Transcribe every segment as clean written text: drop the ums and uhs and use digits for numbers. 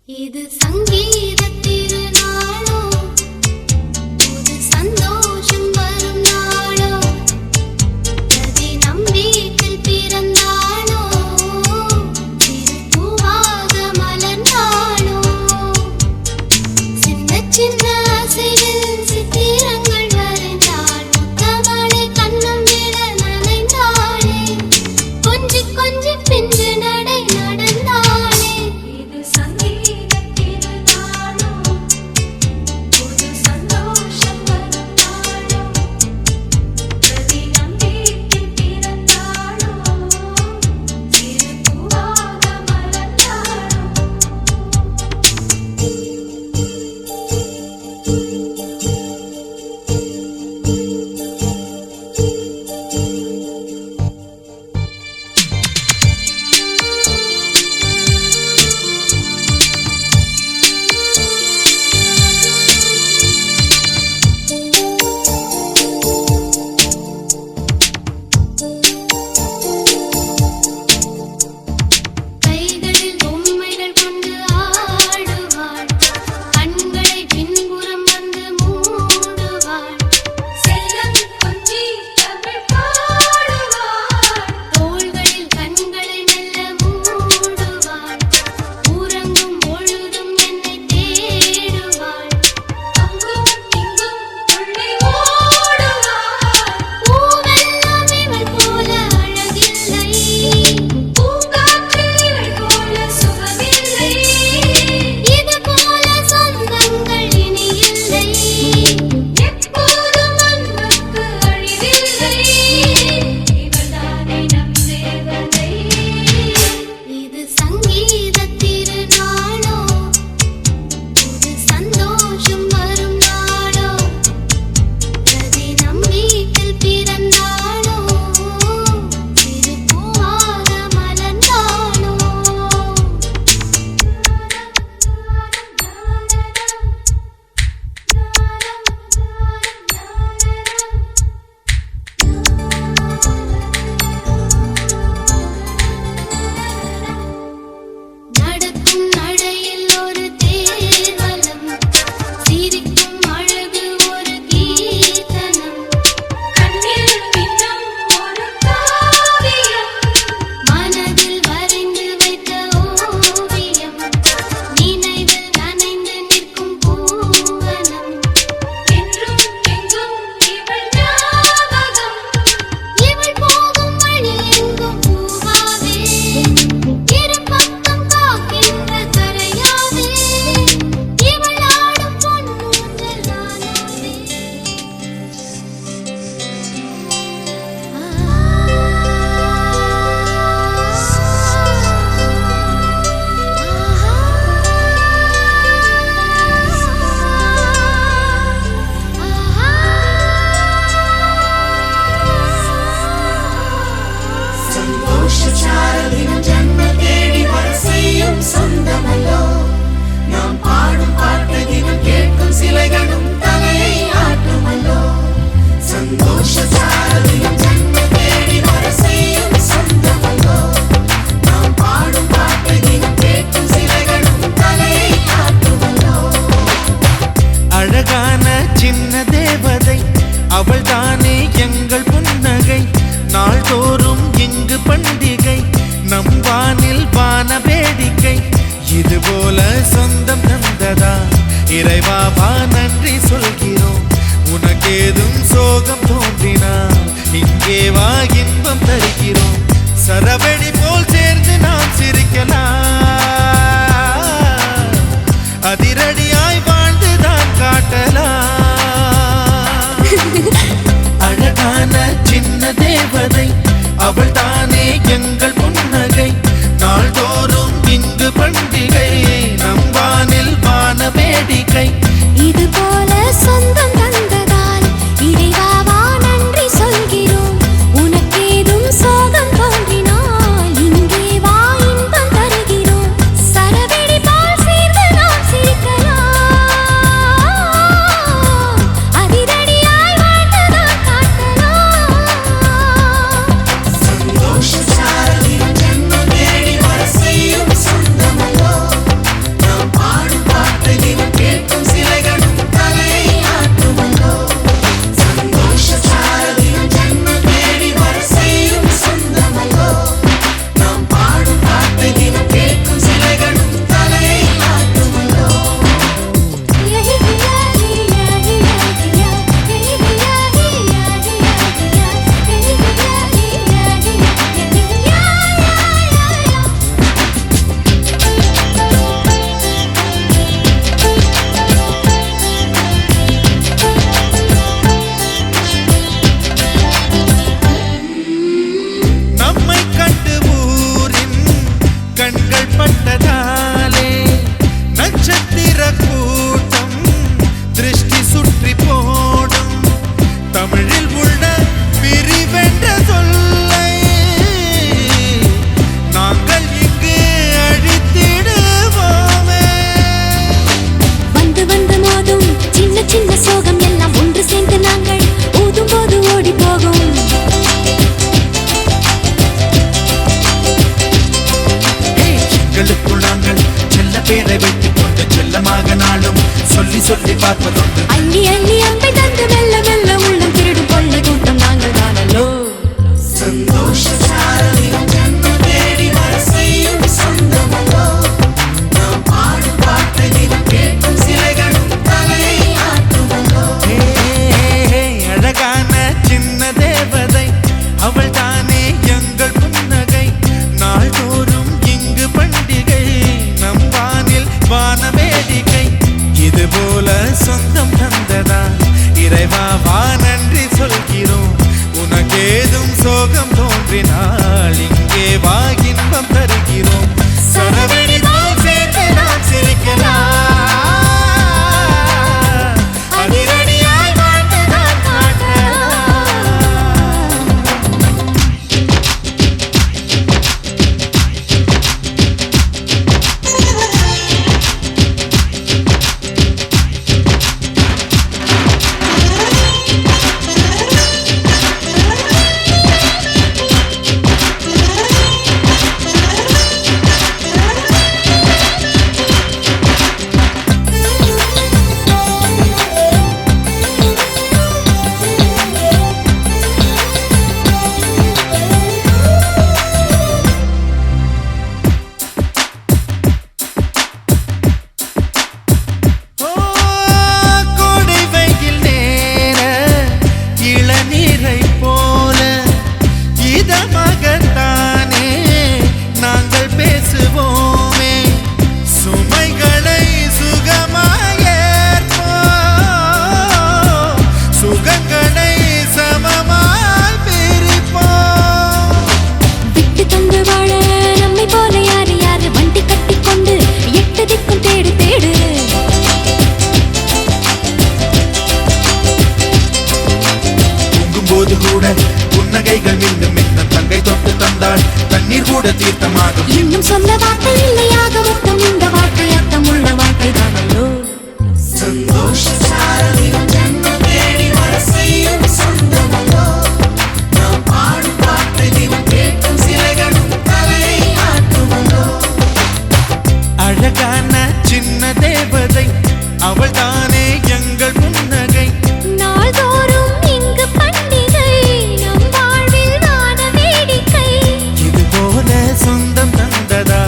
இது சங்கீத திருநாளோ, புது சந்தோஷம் வரும் நாளோ, பிரதி நம் வீட்டில் பிறந்தாளோ, திருப்பூவாக மலர்ந்தாளோ, சின்ன சின்ன ஆசையில் சித்திரங்கள் வரைந்தாள், முத்தமழை கண்ணம் விட நனைந்தாளே, கொஞ்சி கொஞ்சி பிஞ்சு நடை நடந்தாளே. இது சங்கீத திருநாளோ, புது சந்தோஷம் வரும் நாளோ, பிரதி நம் வீட்டில் பிறந்தாளோ, திருப்பூவாக மலர்ந்தாளோ. கைகளில் பொம்மைகள் கொண்டு ஆடுவாள், கண்களை பின்புறம் வந்து மூடுவாள், செல்லம் கொஞ்சி தமிழ் பாடுவாள், தோள்களில் கண்களை மெல்ல மூடுவாள், உறங்கும் பொழுதும் என்னை தேடுவாள், அங்கும் இங்கும் துள்ளி ஓடுவாள், பூவெல்லாம் இவள் போல அழகில்லை, பூங்காற்றில் இவள் போல சுகமில்லை, இது போல சொந்தங்கள் இனி இல்லை, எப்போதும் அன்புக்கு அழிவில்லை, இவள்தானே நம் தேவதை. இது சங்கீத திருநாளோ, புது சந்தோஷம் வரும் நாளோ, பிரதி நம் வீட்டில் பிறந்தாளோ, திருப்பூவாக மலர்ந்தாளோ. நடக்கும் நடையில் ஒரு தேவலம், சிரிக்கும் அழகு ஒரு கீர்த்தனம், கண்ணில் மின்னும் ஒரு காவியம், மனதில் வரைந்து வைத்த ஓவியம், நினைவில் நனைந்து நிற்கும் பூவனம், என்றும் எங்கும் இவள் ஞாபகம், இவள் போகும் வழி எங்கும் பூவாவே, இரு பக்கம் காக்கின்ற கரையாவே, இவள் ஆடும் பொன்னூஞ்சல் நானாவே. சந்தோஷச்சாரதினம் ஜன்ம தேடி வர செய்யும் சொந்தமல்லோ, நாம் பாடும் பாட்டு தினம் கேட்கும் சிலைகளும் தலையை ஆட்டுமல்லோ. சந்தோஷச்சாரதினம் ஜன்ம தேடி வர செய்யும் சொந்தமல்லோ, நாம் பாடும் பாட்டு தினம் கேட்கும் சிலைகளும் தலையை ஆட்டுமல்லோ. அழகான சின்ன தேவதை அவள்தானே எங்கள் புன்னகை, நாள்தோறும் இங்கு பண்டிகை, நம் வானில் வான வேடிக்கை, இதுபோல சொந்தம் தந்ததா இறைவா வா நன்றி சொல்கிறோம், உனக்கேதும் சோகம் தோன்றினால் இங்கே வா இன்பம் தருகிறோம், சரவெடி போல் சேர்ந்து நாம் சிரிக்கலாம், அதிரடியாய் வாழ்ந்துதான் காட்டலாம். அழகான சின்ன தேவதை அவள்தானே எங்கள் புன்னகை, நாள்தோறும் இங்கு பண்டிகை, நம் வேடிக்கை. இது போல சொந்தம் தந்ததால் இறைவாவா நன்றி சொல்கிறோம். உனக்கேதும் சோகம் தோன்றினால் இங்கே வா இன்பம் தருகிறோம். சரவெடி போல் சேர்ந்து நாம் சிரிக்கலாம். அதிரடியாய் வாழ்ந்துதான் காட்டலாம். சந்தோஷ சாரலின் ஜென்மம் தேடி வர செய்யும் சொந்தமல்லோ. நாம் பாடும் பாட்டை தினம் கேட்கும் சிலைகளும் தலையை ஆட்டுமல்லோ. சந்தோஷ சாரலின் ஜென்மம் தேடி வர செய்யும் சொந்தமல்லோ. நாம் பாடும் பாட்டை தினம் கேட்கும் சிலைகளும் தலையை ஆட்டுமல்லோ. நம்மை கண்டு ஊரின் கண்கள் பட்டதாலே நட்சத்திர கூட்டம் திருஷ்டி சுற்றி போடும். தமிழில் உள்ள பிரிவென்ற சொல்லை நாங்கள் இங்கு அழித்திடுவோமே. வந்து வந்து மோதும் சின்ன சின்ன சோகம் எல்லாம் ஒன்று சேர்ந்து நாங்கள் ஊதும் போது ஓடி போகும். எங்களுக்குள் நாங்கள் செல்ல பேரை வைத்துக் கொண்டு செல்லமாக நாளும் சொல்லி சொல்லி பார்ப்பதுண்டு. அள்ளி அள்ளி அம்பை தந்து மெல்ல மெல்ல உள்ளம் திருடும் கொள்ளை கூட்டம் நாங்கள் தானல்லோ. சந்தோஷ சாரலின் ஜென்மம் தேடி வர செய்யும் சொந்தமல்லோ. நாம் பாடும் பாட்டை தினம் கேட்கும் சிலைகளும் தலையை ஆட்டுமல்லோ. அழகான சின்ன தேவதை அவள் தானே எங்கள் புன்னகை. நாள்தோறும் இங்கு பண்டிகை நம் வானில் வான வேடிக்கை. இது போல சொந்தம் தந்ததா இறைவா வா நன்றி சொல்கிறோம். உனக்கேதும் சோகம் தோன்றினால் இங்கே வா இன்பம் தருகிறோம். சரவெடி போல் சேர்ந்து நாம் சிரிக்கலாம். அதிரடியாய் வாழ்ந்துதான் காட்டலாம். ஓ, கோடை வெயில் நேர இளநீரை போல இதமாகத்தானே நாங்கள் பேசுவோமே. சுமைகளை சுகமாயேற்போம், சுகங்களை சமமாய் பிரிப்போம். விட்டு தந்து வாழ நம்மை போல யாரு யாரு வண்டி கட்டிக்கொண்டு எட்டு திக்கும் தேடு தேடு. தூங்கும்போது கூட புன்னகைகள் மீண்டும் மீண்டும் தங்கை தொட்டு தந்தாள் தண்ணீர் கூட தீர்த்தமாகும். இன்னும் சொல்ல வார்த்தை இல்லையாக மொத்தம் இந்த வாழ்க்கை அர்த்தம் உள்ள வாழ்க்கை தானல்லோ. சந்தோஷ சாரலின் ஜென்மம் தேடி வர செய்யும் சொந்தமல்லோ. நாம் பாடும் பாட்டை தினம் கேட்கும் சிலைகளும் தலையை ஆட்டுமல்லோ. அழகான சின்ன தேவதை அவள் தானே எங்கள் புன்னகை. நாள்தோறும் இங்கு பண்டிகை நம் வாழ்வில் வான வேடிக்கை. இது போல சொந்தம் தந்ததா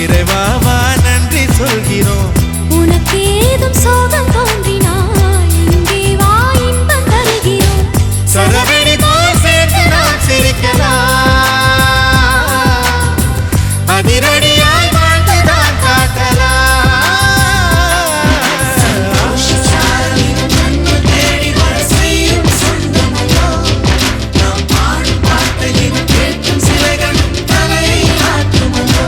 இறைவா வா நன்றி சொல்கிறோம். உனக்கேதும் சோகம் தோன்றினால் இங்கே வா இன்பம் தருகிறோம். சரவெடி போல் சேர்ந்து நாம் சிரிக்கலாம். அதிரடியாய் வாழ்ந்துதான் காட்டலாம். சந்தோஷ சாரலின் ஜென்மம் தேடி வர செய்யும் சொந்தமல்லோ. நாம் பாடும் பாட்டை தினம் கேட்கும் சிலைகளும் தலையை ஆட்டுமல்லோ.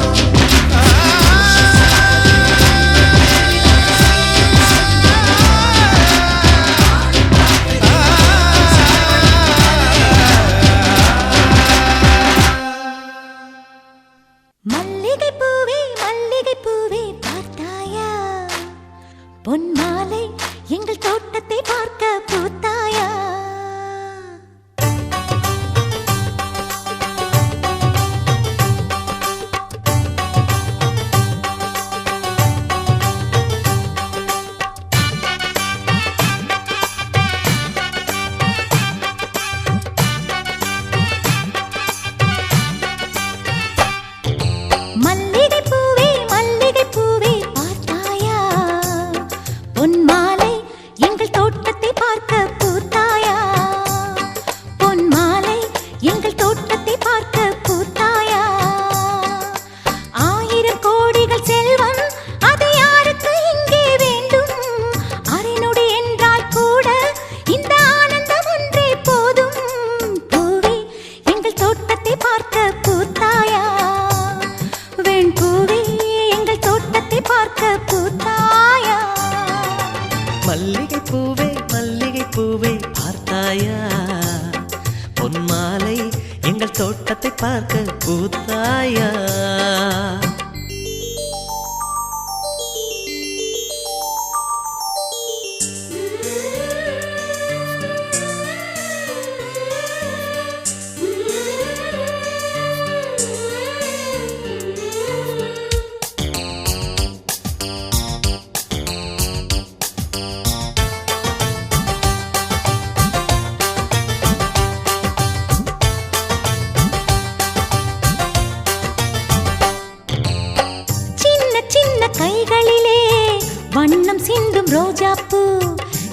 வண்ணம் சிந்தும் ரோஜாப்பூ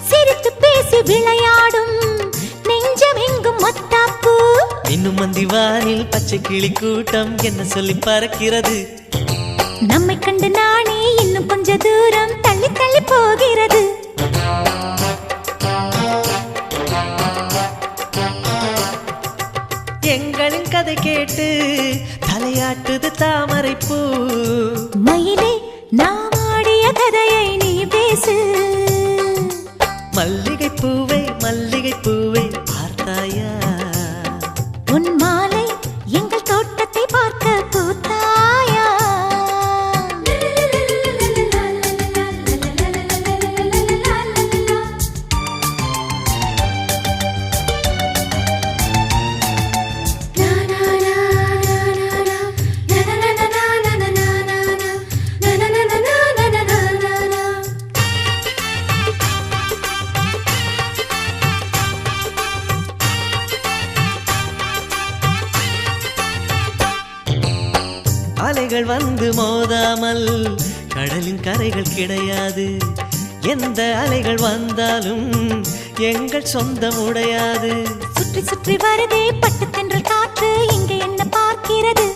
சிரித்து பேசி விளையாடும் நெஞ்சம் எங்கும் மத்தாப்பூ. இன்னும் மந்திவானில் பச்சை கிளி கூட்டம் என்ன சொல்லி பறக்கிறது. நம்மை கண்டு நானே இன்னும் கொஞ்ச தூரம் தள்ளி தள்ளி போகிறது. எங்களின் கதை கேட்டு தலையாட்டுது தாமரை பூ. மயிலே நாம் ஆடிய கதையை நீ பேசு. மல்லிகை பூவை மல்லிகை பூவை பார்த்தாயா. உன் மாலை எங்கள் தோட்டத்தை பார்க்க பூத்தாயா. அலைகள் வந்து மோதாமல் கடலின் கரைகள் கிடையாது. எந்த அலைகள் வந்தாலும் எங்கள் சொந்தம் உடையாது. சுற்றி சுற்றி வருதே பட்டு தென்றல் காற்று இங்கே என்ன பார்க்கிறது.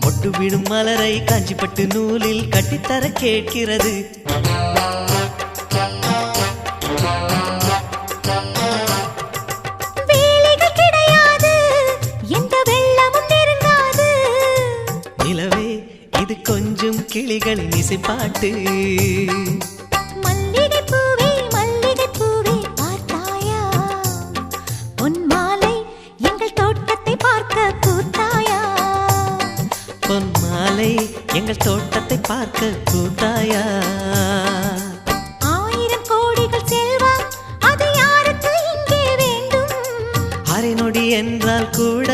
ஒட்டு விடும் மலரை காஞ்சிப்பட்டு நூலில் கட்டித்தர கேட்கிறது. வேலைகள் கிடையாது எந்த வெள்ளமும் நெருங்காது. நிலவே இது கொஞ்சம் கிளிகளின் இசைப்பாட்டு. மல்லிகை பூவே பார்த்தாயா. உன் மாலை எங்கள் தோட்டத்தை பார்க்க பூத்தாயா. பொன் மாலை எங்கள் தோட்டத்தை பார்க்க பூத்தாயா. 1000 கோடிகள் செல்வம் அது யாருக்கு இங்கே வேண்டும். அரை நொடி என்றால் கூட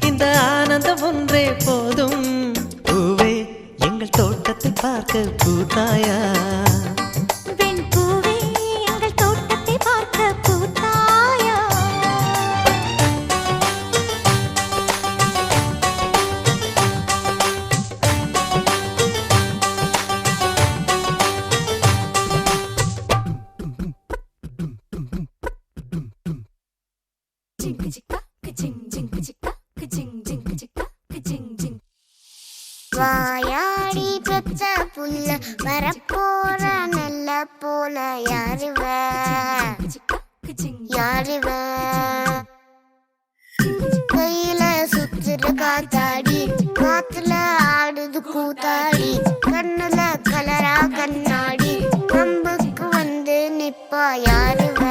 இந்த ஆனந்தம் ஒன்றே போதும். பூவே எங்கள் தோட்டத்தை பார்க்க பூத்தாயா. வெண்பூவே எங்கள் தோட்டத்தை பார்க்க பூத்தாயா. வாயாடி பெத்த புல்ல வரப்போற நல்ல போல யாருவ யாருவ கையில சுத்துற காத்தாடி காத்துல ஆடுது கூத்தாடி கண்ணுல கலரா கண்ணாடி கம்புக்கு வந்து நிப்பா யாருவ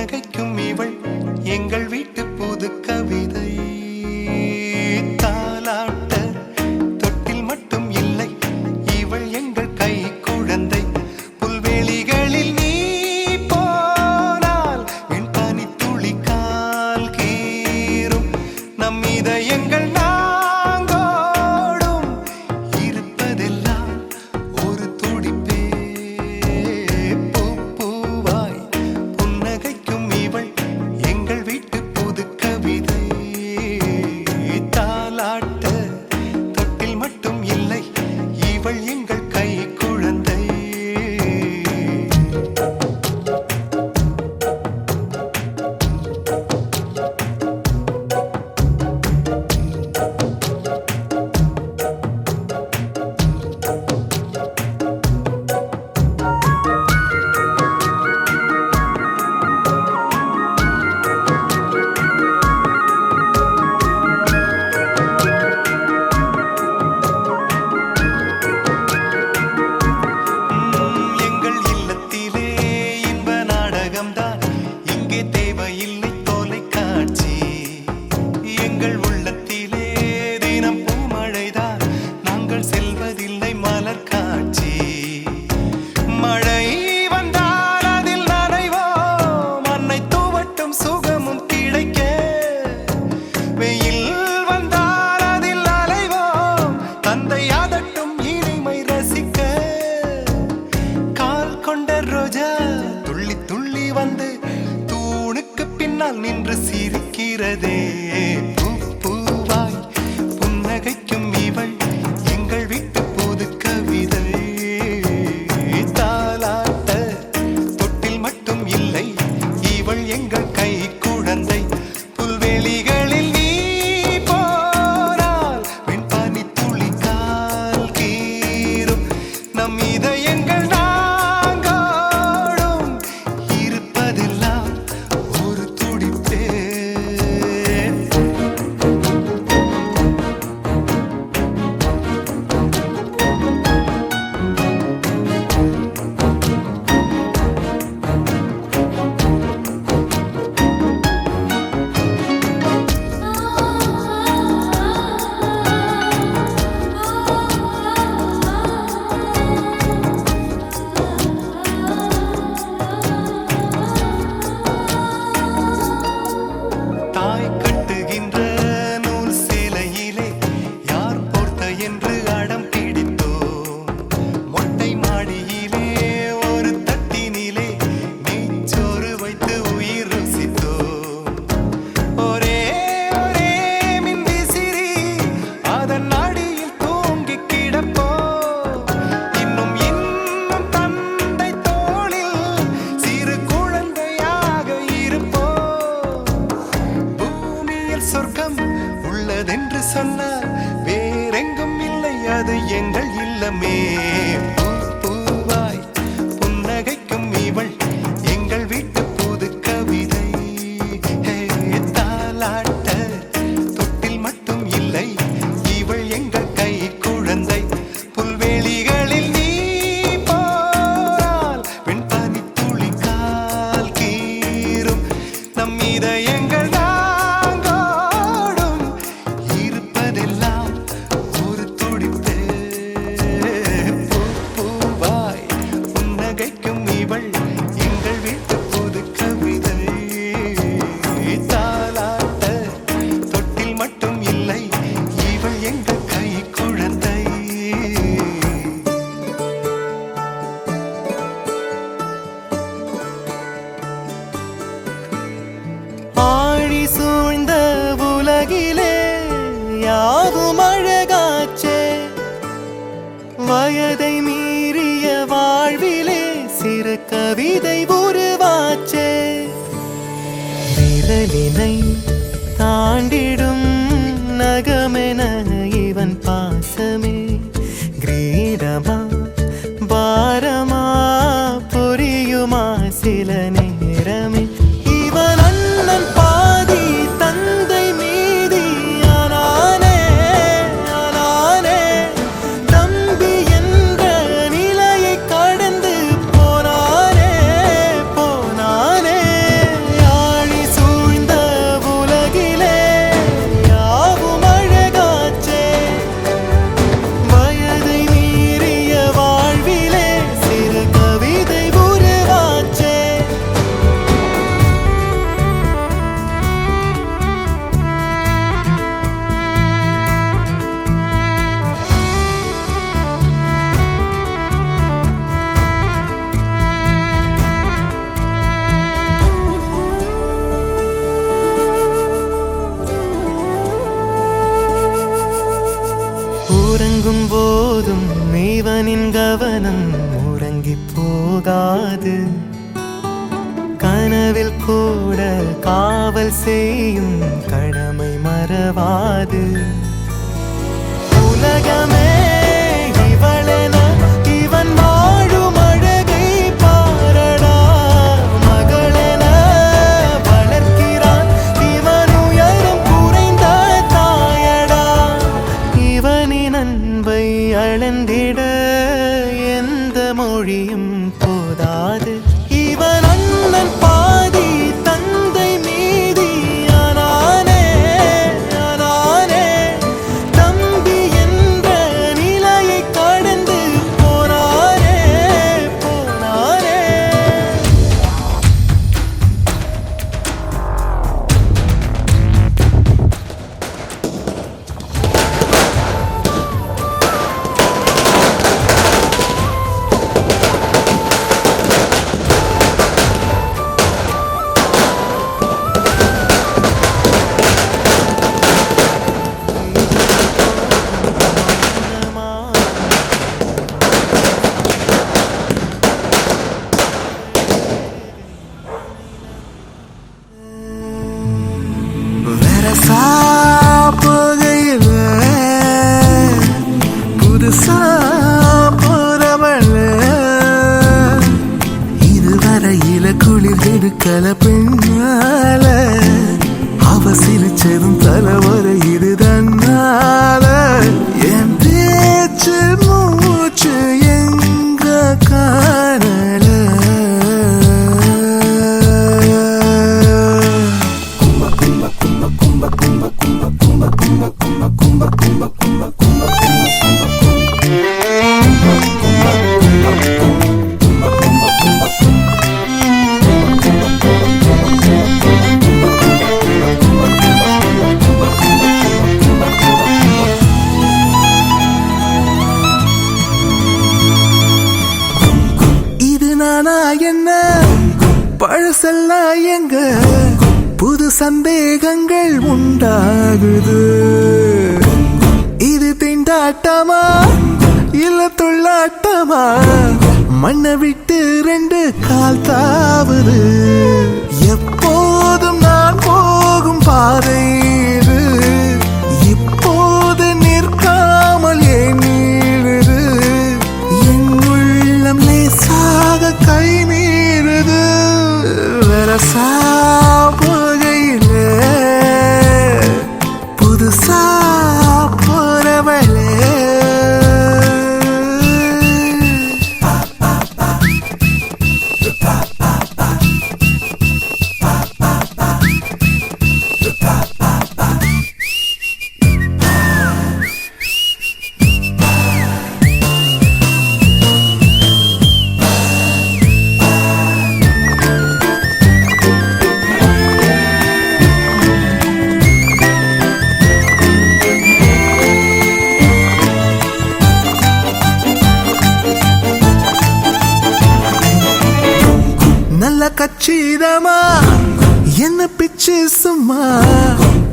புன்னகைக்கும் இவள் எங்கள் வீட்டு புது கவிதை. தாலாட்ட தொட்டில் மட்டும் இல்லை, இவள் எங்கள் கை குழந்தை. புல்வெளிகளில் நீ போனால் வெண்பனி துளி கால் கீறும். நம் இதயங்கள் நாங்கோடும் இருப்பதெல்லாம் ஒரு துடிப்பே. பூவாய் புன்னகைக்கும் இவள் எங்கள் வீட்டு புது கவிதை. தாலாட்ட தொட்டில் மட்டும் இல்லை, இவள் எங்கள் கை குழந்தை. எங்கள் இல்லத்திலே இன்ப நாடகம்தான், இங்கே தேவையில்லை தொலைக்காட்சி. எங்கள் உள்ளத்திலே தினம் பூமழைதான், நாங்கள் செல்வதில்லை மலர் காட்சி. மழை வந்தால் அதில் நனைவோம், அன்னை தூவட்டும் சுகமும் கிடைக்க. வெயில் வந்தால் அதில் அலைவோம், தந்தை அதட்டும் இனிமை ரசிக்க. கால் கொண்ட ரோஜா துள்ளி துள்ளி வந்து தூணுக்கு பின்னால் நின்று சிரிக்கிறதே. பூவாய் புன்னகைக்கும் இவள் எங்கள் வீட்டு புது கவிதை. தாலாட்ட தொட்டில் மட்டும் இல்லை, இவள் எங்கள் கை குழந்தை. புல்வெளிகளில் நீ போனால் வெண்பனி துளி கால் கீறும். நம் இதயங்கள் நாங்கோடும் இருப்பதெல்லாம் ஒரு துடிப்பே. தாய் கட்டுகின்ற நூல் சேலையிலே யார் போர்த்த என்று அடம் பிடித்தோம். மொட்டை மாடியிலே ஒரு தட்டினிலே நெய்ச்சோறு வைத்து உயிர் ருசித்தோம். ஒரே ஒரே மின்விசிறி அதன் அடியில் தூங்கி கிடப்போம். இன்னும் இன்னும் தந்தை தோளில் சிறு குழந்தையாக இருப்போம். பூமியில் சொர்க்கம் உள்ளதென்று சொன்னால் வேறெங்கும் இல்லை, அது எங்கள் இல்லமே. பூவாய் புன்னகைக்கும் இவள் எங்கள் வீட்டு புது கவிதை. தாலாட்ட தொட்டில் மட்டும் இல்லை, இவள் எங்கள் கை குழந்தை. புல்வெளிகளில் நீ போனால் வெண்பனி துளி கால் கீறும். நம் இதயங்கள் நாங்கோடும் இருப்பதெல்லாம் ஒரு துடிப்பே. பூவாய் புன்னகைக்கும் இவள் எங்கள் வீட்டு புது கவிதை. தாலாட்ட தொட்டில் மட்டும் இல்லை, இவள் எங்கள் கை குழந்தை. ஆழி சூழ்ந்த உலகிலே யாவும் அழகாச்சே. வயதை மீறிய வாழ்விலே சிறு கவிதை உருவாச்சே. விரலினை தாண்டிடும் நகமென இவன் பாசமே. கிரீடமா பாரமா புரியுமா சில நேரமே. இவன் அண்ணன் பாதி தந்தை மீதி ஆனானே ஆனானே. தம்பி என்ற நிலையை கடந்து போனானே போனானே. இவனின் கவனம் உறங்கி போகாது, கனவில் கூட காவல் செய்யும் கடமை மறவாது. உலகமே இவளென இவன் வாழும் அழகை பாரடா, மகளென வளர்க்கிறான் இவன் உயரம் குறைந்த தாயடா. இவனின் அன்பை அளந்திட எந்த மொழியும் போதாது. இவன் அண்ணன் பாதி தந்தை மீதி ஆனானே, ஆனானே. தம்பி என்ற நிலையை கடந்து போனானே, போனானே. வெரசா போகையில புதுசா போறவள, இதுவரையில குளிர் எடுக்கல பெண்ணால, அவ சிரிச்சதும் தலைவர இது தன்னால. என் பேச்சு மூச்சு எங்க காணல. இது நானா என்ன பழசெல்லாம் எங்க புது சந்தேகங்கள் உண்டாகுது. இது திண்டாட்டமா இல்ல தொள்ளாட்டமா, மண்ணை விட்டு ரெண்டு கால் தாவுது. எப்போதும் நான் போகும் பாதை இது, இப்போது நிற்காமல் ஏன் நீடுது. என் உள்ளம் லேசாக கை மீறுது. வெரசா போகையில புதுசா போறவளே. நல்ல கச்சிதமா என்ன பிச்சு சும்மா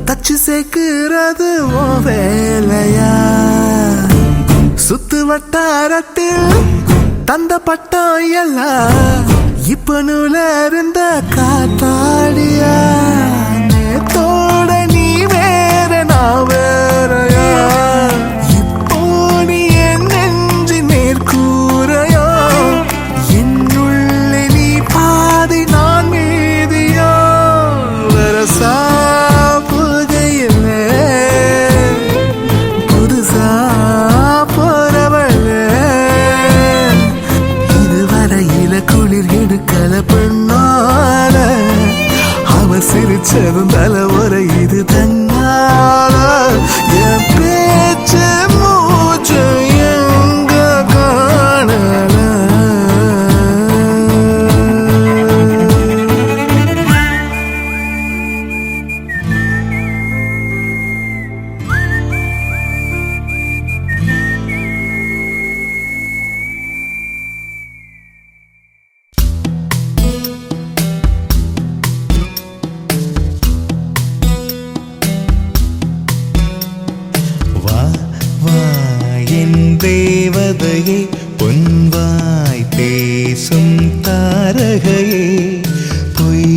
தச்சு சேர்க்கிறது ஓ வேலையா. சுத்து வட்டாரத்தில் தந்த பட்டம் எல்லாம் இப்ப நூல இருந்த காத்தாடியா. நேத்தோட நீ வேற நான் வேறையா, இப்போ நீ என் நெஞ்சு நேர்கூறையா. என்னுள்ளே நீ பாதி நான் மீதியா. வரசா புகையில புதுசா போறவள, இதுவரையில குளிர் எடுக்கல பெண்ணால, அவ சிரிச்சதும் தலை ஒரு தேவதையே பொன்வாய் பேசும் தாரகையே பொய்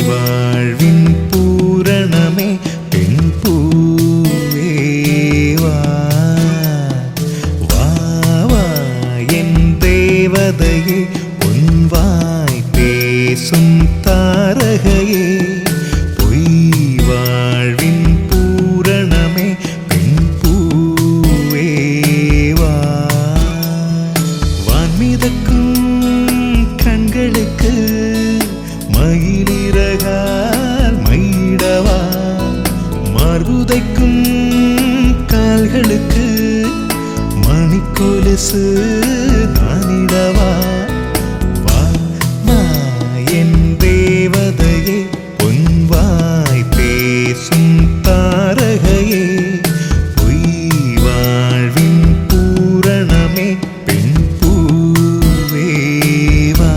வாழ்வின் பூரணமே பெண் பூவே வா வா வா என் தேவதையே பொன்வாய் பேசும் தாரகையே பொய் வாழ்வின் பூரணமே பெண் பூவே வா வான்மிதக்கும் கண்களுக்கு மயிலிறகால் மயிடவா மார்புதைக்கும் கால்களுக்கு மணிக்கொலுசு நானிடவா வா வா என் தேவதையே பொன்வாய் பேசும் தாரகையே பொய் வாழ்வின் பூரணமே பெண் பூவே வா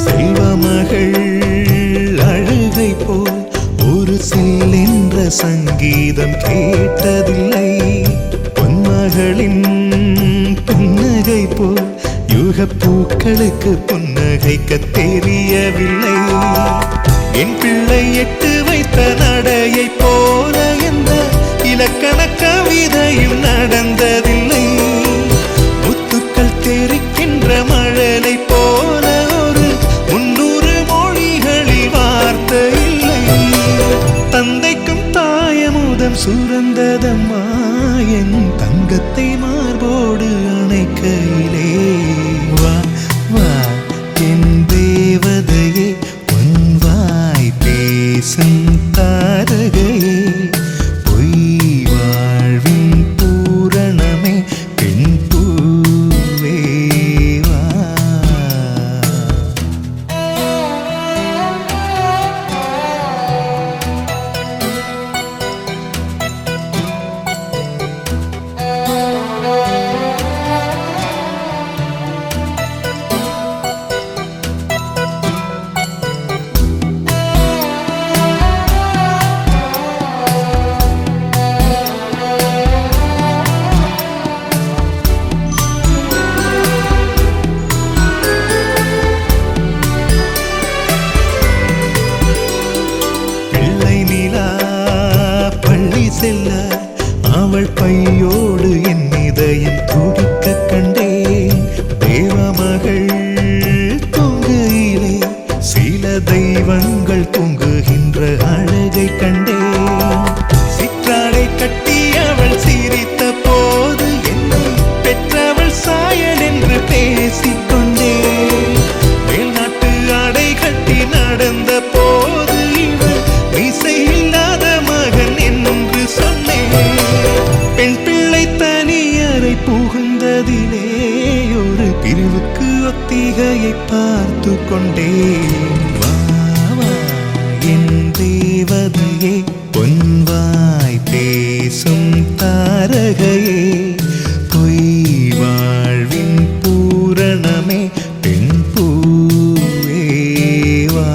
செல்வமகள் அழுகை போல் ஒரு சில்லென்ற சங்கீதம் கேட்டதில்லை பொன்மகளின் புன்னகை போல் யுகப்பூக்களுக்கு புன்னகைக்க தெரியவில்லை என் பிள்ளை எட்டு வைத்த நடையை போல எந்த இலக்கண கவிதையும் நடந்ததில்லை முத்துக்கள் தெரிக்கின்ற மழலை போல ஒரு 300 மொழிகளில் வார்த்தை இல்லை தந்தைக்கும் தாயமுதம் சுரந்ததம்மா என் தங்கத்தை மார்போடு அணைக்கையிலே வா வா என் தேவதையே பொன்வாய் பேசும் தாரகையே பொய் வாழ்வின் பூரணமே பெண் பூவே வா பிள்ளை நிலா பள்ளி செல்ல அவள் பையோடு என் இதயம் துடிக்க கண்டேன் தேவமகள் தூங்குயிலே சில தெய்வங்கள் தூங்குகின்ற அழகை கண்டேன் சிற்றாடை கட்டி அவள் சிரித்த போது என்னை பெற்றவள் சாயல் என்று பேசிக்கொண்டேன் மேல்நாட்டு ஆடை கட்டி நடந்த போது இவள் இசையில்லாத மகன் என்று சொன்னேன் பெண் பிள்ளை தனியறை புகுந்ததிலே ஒரு பிரிவுக்கு ஒத்திகையை பார்த்து கொண்டேன் வா வா என் தேவதையே பொன்வாய் பேசும் தாரகையே பொய் வாழ்வின் பூரணமே பெண் பூவே வா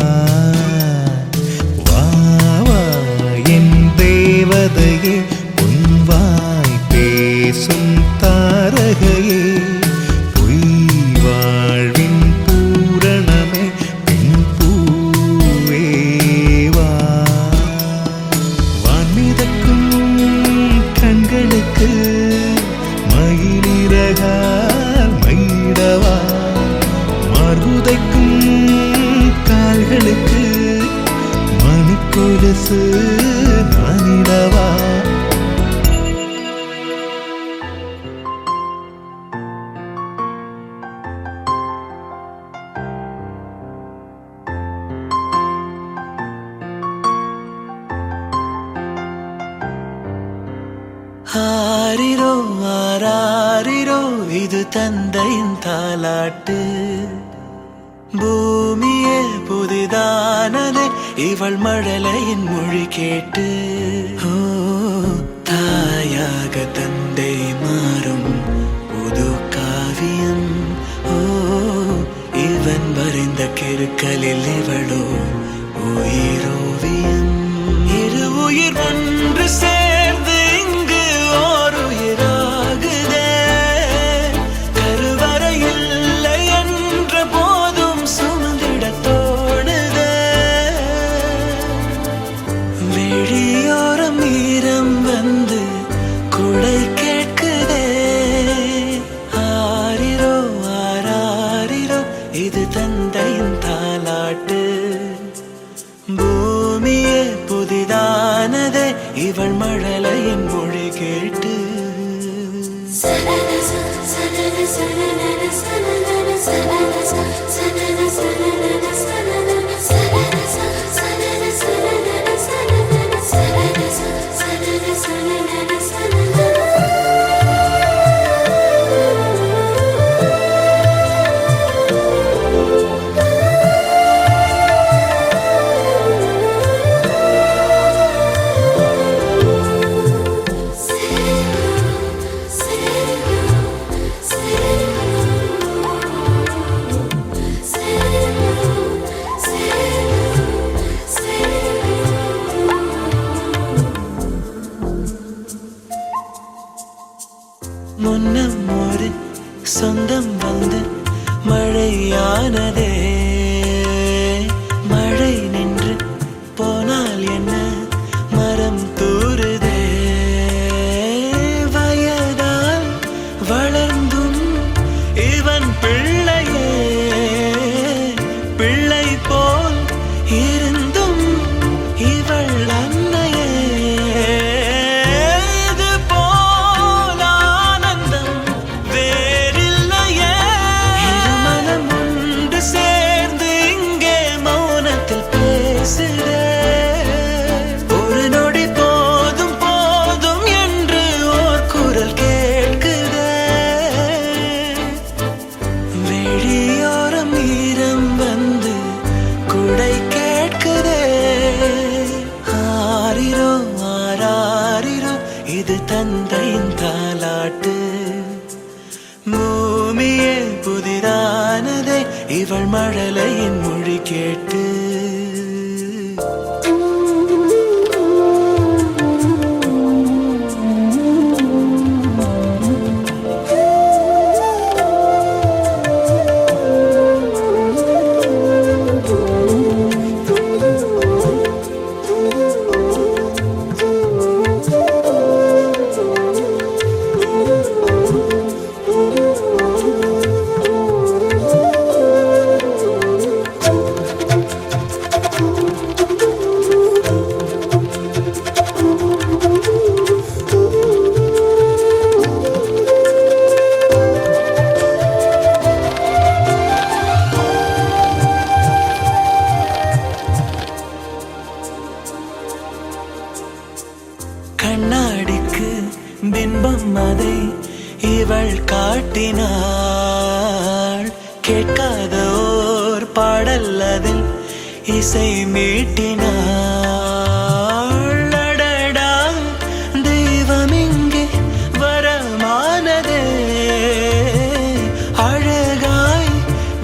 வா வா என் தேவதையே பொன்வாய் பேசும் தாரகையே பொய் வாழ்வின் பூரணமே பெண் பூவே வா வான்மிதக்கும் கண்களுக்கு மயிலிறகால் மயிடவா மார்புதைக்கும் கால்களுக்கு மணிக்கொலுசு நானிடவா ஆரிரோ ஆராரிரோ இது தந்தையின் தாலாட்டு பூமியே புதிதானதே இவள் மழலையின் மொழி கேட்டு தாயாக தந்தை மாறும் புது காவியம். ஓ, இவன் வரைந்த கிறுக்கலில் இவளோ உயிரோவியம். இரு உயிர் ஒன்று சேர்ந்து இங்கு ஓர் உயிராகுதே. கருவறை இல்லை என்ற போதும் சுமந்திட தோணுதே. வெளியோரம் ஈரம் வந்து குடை கேட்குதே. ஆரிரோ ஆராரிரோ இது தந்தையின் தாலாட்டு. பூமியே புதிதானதே இவள் மழலையின் மொழி கேட்டு. முன்னம் ஒரு சொந்தம் வந்து மழையானதே. மழை நின்று போனால் என்ன மரம் தூறுதே. வயதால் வளர்ந்தும் இவன் பிள்ளையே. பிள்ளை போல் இருந்தும் இவள் அன்னையே. இது போல் ஆனந்தம் வேறில்லையே. இருமனம் ஒன்று சேர்ந்து இங்கே மௌனத்தில் பேசுதே. ஒரு நொடி போதும் போதும் என்று ஓர் குரல் கேட்குதே. வெளியோரம் ஈரம் வந்து குடை கேட்குதே. ஆரிரோ ஆராரிரோ இது தந்தையின் தாலாட்டு. பூமியே புதிதானதே இவள் மழலையின் மொழி கேட்டு. கண்ணாடிக்கு பிம்பம் அதை இவள் காட்டினாள். கேட்காத ஓர் பாடல் அதில் இசை மீட்டினாள். அடடா தெய்வம் இங்கே வரமானதே. அழகாய்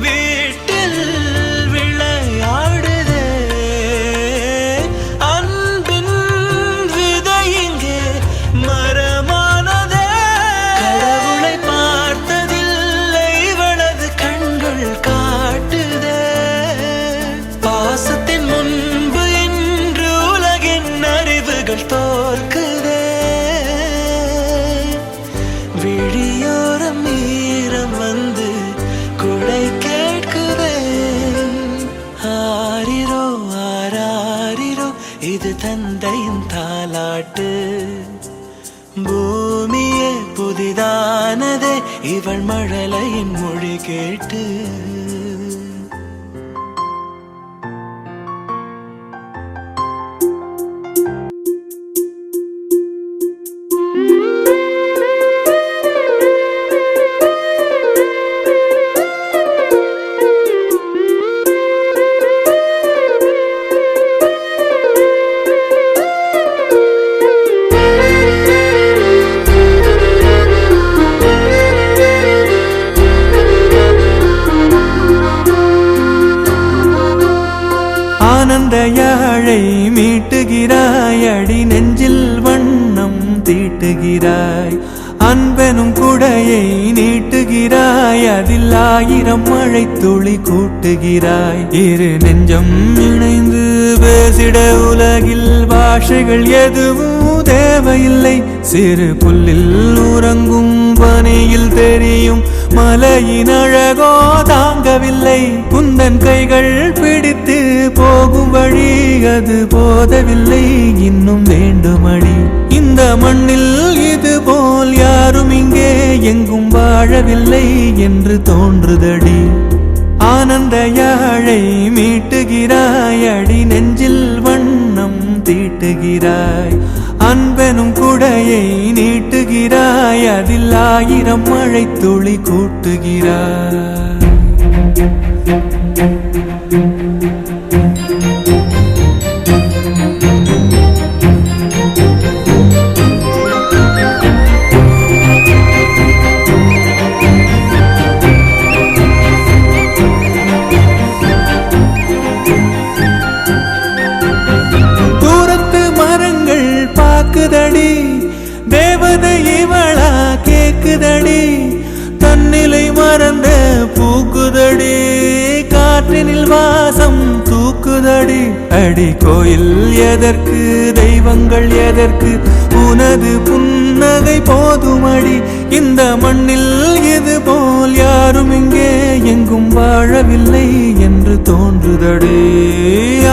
வீட்டில் விளையாடுதே. அன்பின் விதை இங்கே மரமானதே. கடவுளை பார்த்ததில்லை இவளது கண்கள் காட்டுதே. பாசத்தின் முன்பு இன்று உலகின் அறிவுகள் தோற்குதே. விழியோரம் ஈரம் வந்து குடை கேட்குதே. ஆரிரோ ஆராரிரோ இது தந்தையின் தாலாட்டு. பூமியே புதிதானதே இவள் மழலையின் மொழி கேட்டு. Thank you. தீட்டுகிறாய். அன்பெனும் குடையை நீட்டுகிறாய், அதில் 1000 மழை துளி கூட்டுகிறாய். இரு நெஞ்சம் இணைந்து பேசிட உலகில் பாஷைகள் எதுவும் தேவையில்லை. சிறு புல்லில் உறங்கும் பனியில் தெரியும் மலையின் அழகோ தாங்கவில்லை. குந்தன் கைகள் பிடித்து போகும் வழி அது போதவில்லை, இன்னும் வேண்டுமடி. இந்த மண்ணில் இது போல் யாரும் இங்கே எங்கும் வாழவில்லை என்று தோன்றுதடி. ஆனந்த யாழை மீட்டுகிறாய், அடி நெஞ்சில் வண்ணம் தீட்டுகிறாய். அன்பெனும் குடையை நீட்டுகிறாய், அதில் 1000 மழை துளி கூட்டுகிறாய். கேக்குதடி தேவதை இவளா கேக்குதடி. தன்னிலை மறந்த பூக்குதடி, காற்றினில் வாசம் தூக்குதடி. அடி கோயில் எதற்கு, தெய்வங்கள் எதற்கு, உனது புன்னகை போதுமடி. இந்த மண்ணில் இது போல் யாரும் இங்கே எங்கும் வாழவில்லை என்று தோன்றுதடி.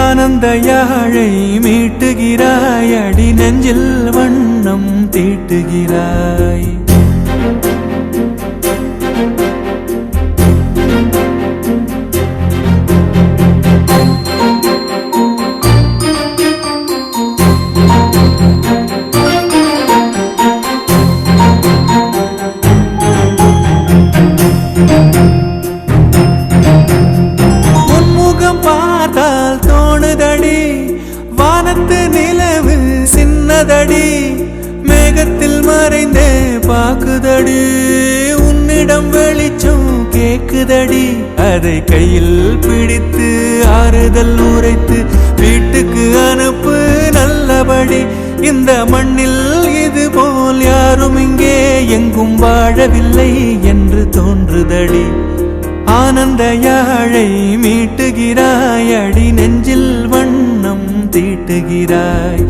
ஆனந்த யாழை மீட்டுகிறாய், அடி நெஞ்சில் வண்ணம் தீட்டுகிறாய். வானத்து நிலவு சின்னதடி, மேகத்தில் மறைந்தே பாக்குதடி. உன்னிடம் வெளிச்சம் கேக்குதடி, அதை கையில் பிடித்து ஆறுதல் உரைத்து வீட்டுக்கு அனுப்பு நல்லபடி. இந்த மண்ணில் இது போல் யாரும் இங்கே எங்கும் வாழவில்லை என்று தோன்றுதடி. ஆனந்த யாழை மீட்டுகிறாய், அடி நெஞ்சில் வண்ணம் தீட்டுகிறாய்.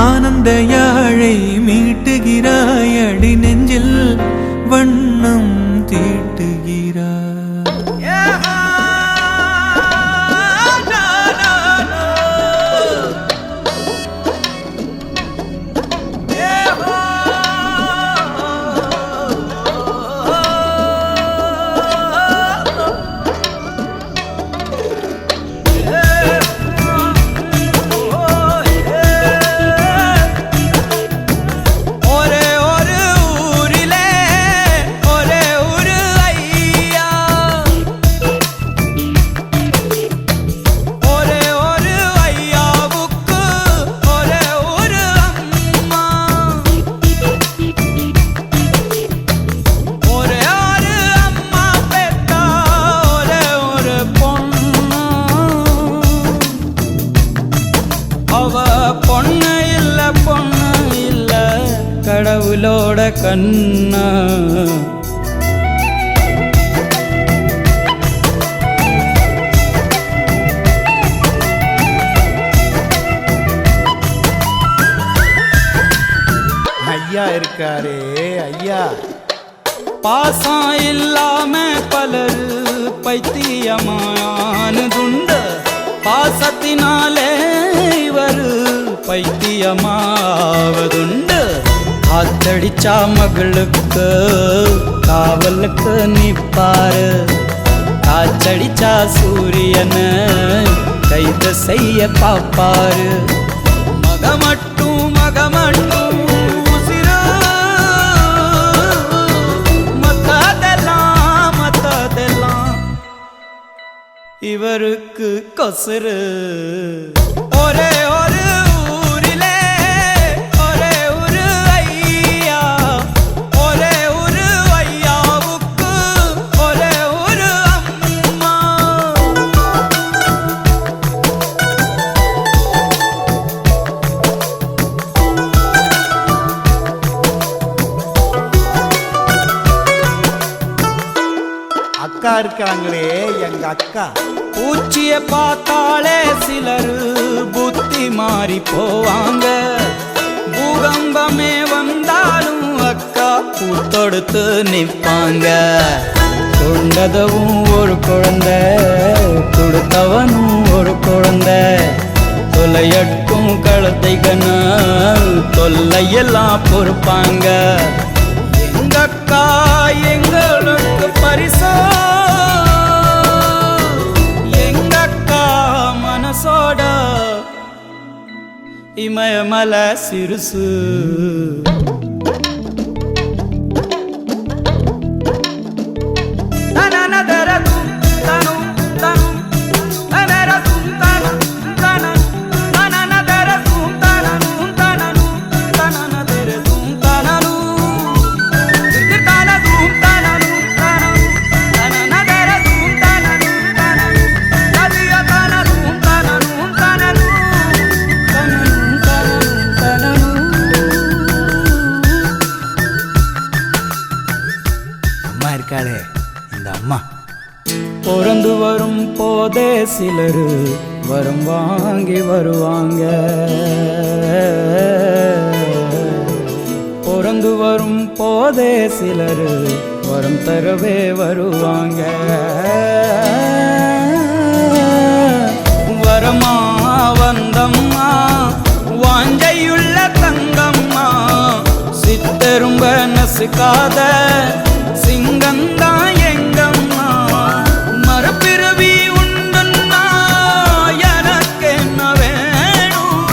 ஆனந்த யாழை மீட்டுகிறாய், அடி நெஞ்சில் வண்ணம் தீட்டுகிறாய். கடவுளோட கண்ணா ஐயா இருக்காரே ஐயா. பாசம் இல்லாம பலர் பைத்தியமானதுண்டு, பாசத்தினாலே இவர் பைத்தியமாவதுண்டு. காத்தடிச்சா மகளுக்கு காவலுக்கு நிப்பாரு, காச்சடிச்சா சூரியன கைது செய்ய பாப்பாரு. மகமட்டும் மகமட்டும் உசிரு, மத்ததெல்லாம் மத்ததெல்லாம் இவருக்கு கொசுரு. ஒரே ஒரு அக்கா இருக்காங்களே எங்க அக்கா. பூச்சிய பார்த்தாலே சிலரு புத்தி மாறி போவாங்க. பூகம்பமே வந்தாலும் அக்கா பூத்தொடுத்து நிற்பாங்க. கொண்டதவும் ஒரு குழந்தை, கொடுத்தவனும் ஒரு குழந்தை. தொலையட்டும் களத்தை கண்ண தொல்லையெல்லாம் பொறுப்பாங்க. எங்க அக்கா எங்களுக்கு பரிசோ, எங்க அக்கா மனசோட இமயமலை சிறுசு. இருக்காளே இந்த அம்மா. பிறந்து வரும் போதே சிலரு வரம் வாங்கி வருவாங்க. பிறந்து வரும் போதே சிலரு வரம் தரவே வருவாங்க. வரமா வந்தம்மா வாஞ்சையுள்ள தங்கம்மா, சித்தரும்ப நசுக்காத சிங்கந்தா எங்கம்மா. மறுபிறவி உண்டுன்னா எனக்கு என்ன வேணும்?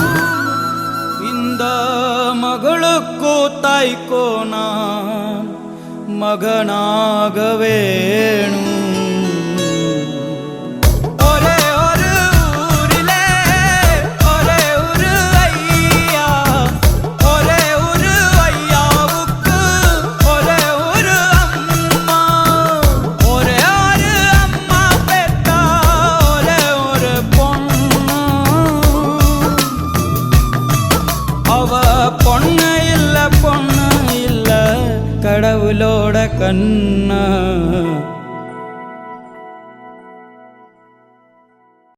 இந்த மகளுக்கோ தாய்க்கோ நான் மகனாக வேணும். பொண்ணு இல்ல கடவுளோட கண்ணா.